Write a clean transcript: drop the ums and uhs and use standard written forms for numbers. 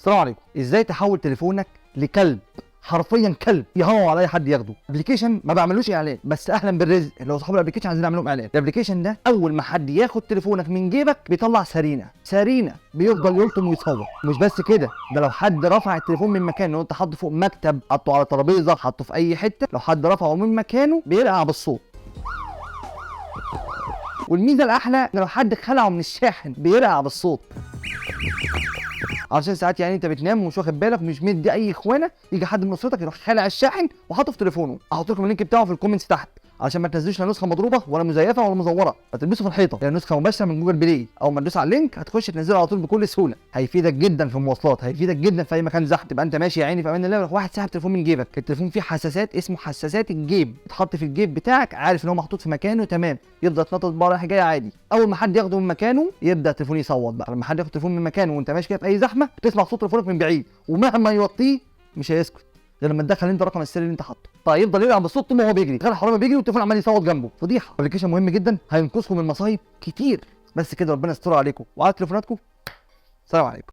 السلام عليكم. ازاي تحول تليفونك لكلب، حرفيا كلب يهوى على اي حد ياخده؟ ابلكيشن ما بعملوش اعلان، بس اهلا بالرزق اللي هو صاحب الابلكيشن عايزين نعمل لهم اعلان. الابلكيشن ده اول ما حد ياخد تليفونك من جيبك بيطلع سرينه بيفضل يلطم ويصور. مش بس كده، ده لو حد رفع التليفون من مكانه، لو انت حاطه فوق مكتب، حاطه على ترابيزه، حاطه في اي حته، لو حد رفعه من مكانه بيرقع بالصوت. والميزه الاحلى ان لو حد خلعه من الشاحن بيرقع بالصوت. عشان ساعات يعني انت بتنام ومش واخد بالك ومش مدي اي اخوانه، يجي حد من اسرتك يروح خالع الشاحن وحاطه في تليفونه. هحط لكم اللينك بتاعه في الكومنتس تحت عشان ما تنزلوش لا نسخه مضروبه ولا مزيفه ولا مزوره، فتلبسه في الحيطه. لان نسخه مباشره من جوجل بلاي، اول ما تدوس على اللينك هتخش تنزله على طول بكل سهوله. هيفيدك جدا في المواصلات، هيفيدك جدا في اي مكان زحمه، تبقى انت ماشي يا عيني في امان الله يروح واحد سحب تليفون من جيبك. التليفون فيه حساسات، اسمه حساسات الجيب، اتحط في الجيب بتاعك، عارف ان هو محطوط في مكانه تمام، يفضل يتنطط بقى رايح جاي عادي. اول ما حد ياخده من مكانه يبدا التليفون يصوت بقى. لما حد ياخد التليفون من مكانه وانت ماشي كده في اي زحمه بتسمع صوت تليفونك من بعيد، ومهما يوطيه مش هيسكت غير لما تدخل انت رقم السري اللي انت حاطه. طيب يفضل يلعب بالصوت طول ما هو بيجري، غير الحرامي بيجري والتليفون عمال يصوت جنبه. فضيحه. ابلكيشن مهم جدا هينقذكم من مصايب كتير. بس كده، ربنا يستر عليكم وعلى تليفوناتكم. سلام عليكم.